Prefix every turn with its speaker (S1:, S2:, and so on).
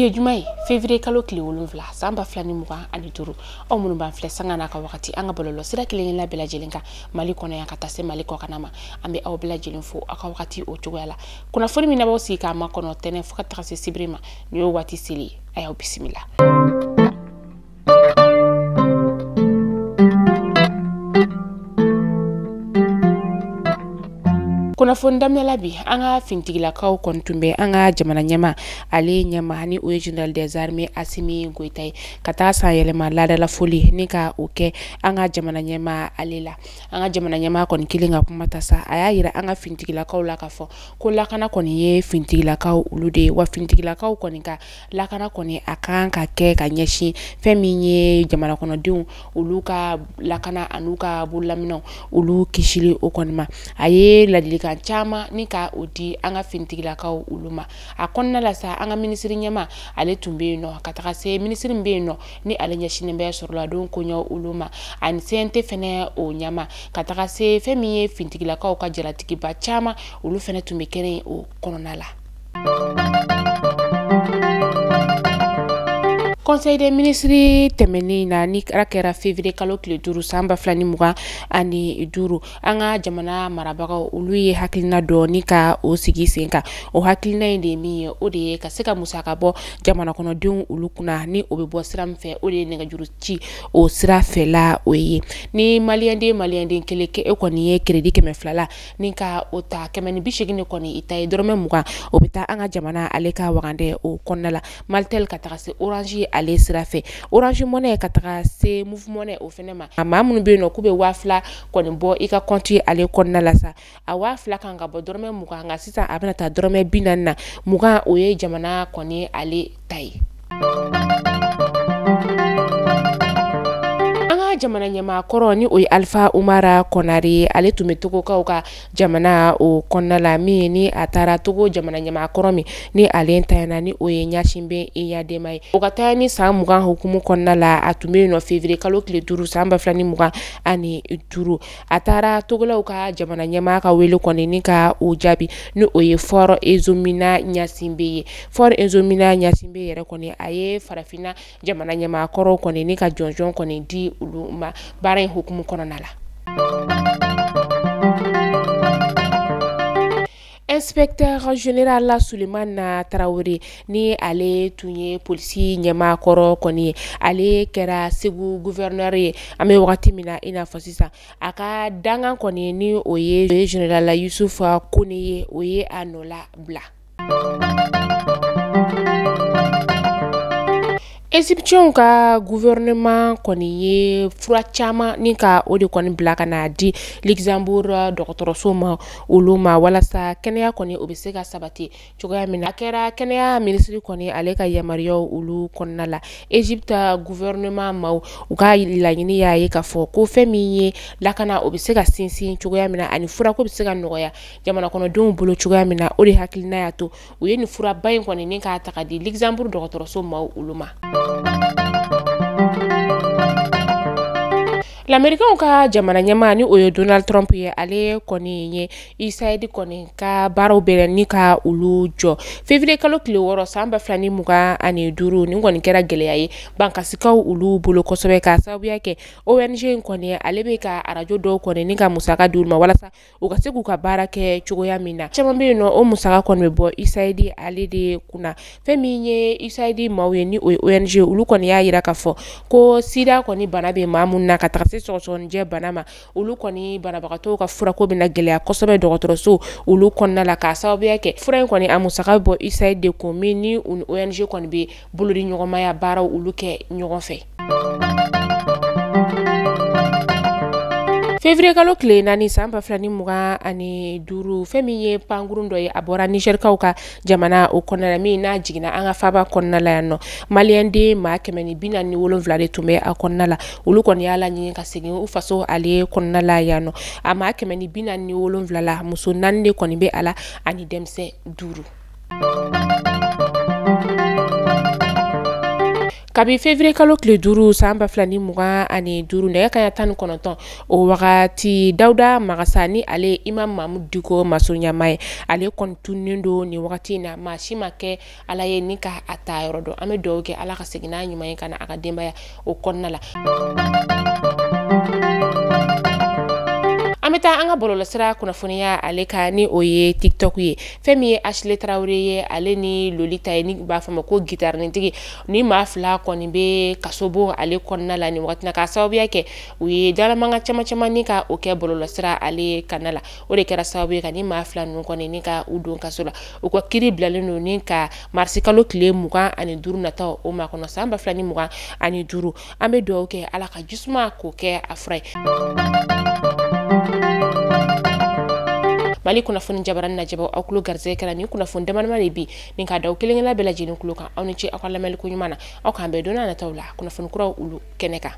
S1: Bi jumai février kalo kile 7 samba flani muga ani turu o munu ban fle sanga na ka wakati anga bololo sira kile la bela jelenka mali kono ya katase mali ko kanama ambe aw bela jelen fo aka wakati o togoyala kuna foni mina ba si ka makono tene fuka takase sibrima ni o wati sili ayaw bismillah. Kuna fondamna labi anga fintigila kaw kontumbe anga jamana nyama ale nyama hani o general des armées Assimi Goïta kata sa yelema lada la folie ni ka oke anga jamana nyama alela anga jamana nyama kon kilinga kumata sa aya yira anga fintigila kaw la kafo ko la kana kon ye fintigila kaw ulude wa fintigila kaw kon ka la kana kon akan ka ke ka nyeshi feminye jamana kono diu uluka la kana anuka bulamino ulu kishili okonma aye la dilika chama nika odi anga fintigila kaw uluma akonna la sa anga ministri nyama ale tumbe no kataka se ministri mbe no ni ale nyashine mbe sur la don konyo uluma an sente fene o nyama kataka se femiye fintigila kaw ka jalatiki ba chama ulu fene tumbe kene o kononala. Conseil des ministres temeni na ni rakera février kalo kile 5 samba flani muga ani duru anga jamana marabaga uluye hakilina do ni ka o sigi senka o hakilina inde mi o de ka seka musaka bo jamana kono dun ulukuna ni obebo siram fe o de nga juru ci o sira fela oye ni maliende keleke e koni ye credit keme flala ni ka o ta kemeni bishigini koni itay dorome muga obita anga jamana aleka wagande o konnala maltel katakase orange ale sirafe orange money kataka se mouvement o fenema mamunu be no kube wafla koni bo ika konti ale konna la sa a wafla kanga bo dorme muga nga sisa abana ta dorme binanna muga oye jamana koni ale tai jamana nyama koroni o Alpha Umara Konari ale tumetoko ka jamana o konnala mi ni atara togo jamana nyama koromi ni ale ntayana ni o nyashimbe ya demai o katani sa muga hukumu konnala atume no février kalo kile 5 samba flani muga ani duru atara togo la ka jamana nyama ka wele koni ni ka o jabi ni o ye foro ezomina nyasimbe yere koni aye farafina jamana nyama koro koni ni ka jonjon koni di ulu ma bara hukumu kononala. Inspecteur général la Suleiman Traoré ni ale tunye polisi nyama koro koni ale kera segu gouverneur ame wakati mina ina fasisa aka danga koni ni oye général la Yusuf Kone oye anola bla. Egyptian ka gouvernement koni ye fura chama nika odi koni blaka na di Luxembourg docteur Soma uluma wala sa kenya koni obisega sabati chogoya mina akera kenya ministry koni aleka ya Mario ulu konnala Egypte gouvernement ma uka la nyini ya yeka fo ko femiye lakana obisega sinsin chogoya mina ani fura ko obisega noya jamana kono don bulo chogoya mina odi hakilina ya to uyeni fura bayin koni nika atakadi Luxembourg docteur Soma uluma. L'Américain ka jamana nyamani oyo Donald Trump ye ale koni ye isaidi koni ka baro beleni ka ulu jo février kalo kile 8 samba flani muga ani duru ni ngoni kera geleya ye banka sikaw ulu bolo kosobe ka sabu yake ONG koni alebe ka arajo do koni ni ka musaka dulma wala sa ukasiku ka barake chugo ya mina chamambe no o musaka koni bo isaidi ale de kuna feminye isaidi mawe ni ONG ulu koni ya yira kafo ko sida koni banabe mamunna katase son je banama ulu koni banabakato ka fura ko bina gelea kosobe dogotoroso ulu konna la ka sababu yake fura koni amusaka bo isaide ko mini ONG koni be bulodi nyogoma ya bara ulu ke nyogofe. Février kalo kile nani samba flani muga ani duru femiye pangurundo ye abora Niger kauka jamana o konnala mi na jigina anga faba konnala yano maliende ma kemeni bina ni wolon vlade tumbe a konnala ulu kon yala nyi ka sigi u faso ale konnala yano ama kemeni bina ni wolon vlala muso nande koni be ala ani demse duru. kabi février kalo tile 5 san 2025 nɛgɛ kaɲa 19 o wagati Dawuda Magasani ale Imam Mahamud Diko Masuruɲama ye ale kɔni tunnen do ni wagati na maa si ma kɛ ala ye ni ka a ta yɔrɔ dɔn. An bɛ dugawu kɛ ala ka segin n'a ɲuman ye ka na a ka denbaya o kɔnɔna la. An bɛ taa an ka bɔlɔlɔsira kunnafoniya ale ka ni o ye TikTok ye. Fɛn min ye Ashle Traoré ye ale ni Lolita ye ni b'a fɔ ma ko gitarinitigi ni maa fila kɔni bɛ kasobo ale kɔnɔna la ni wagati na ka sababuya kɛ u ye dalamanga caman ni ka o kɛ bɔlɔlɔsira ale kana la. O de kɛra sababu ye ka ni maa fila ninnu kɔni ni ka u don kaso la. U ka kiiri bilalen don ni ka marisi kalo tile 25 nataw o ma kɔnɔ san 2025. An bɛ dugawu kɛ ala ka jisuma k'o kɛ a fura ye. Mali kunnafoni jabarani na jabaw aw kulo garisɛgɛ kɛra ni kunnafoni damadama de bi nin ka daw kelen-kelen bɛɛ lajɛlen kulo kan aw ni ce aw ka lamɛnliko ɲuman na aw k'an bɛn don n'a nataw la kunnafoni kuraw olu kɛnɛ kan.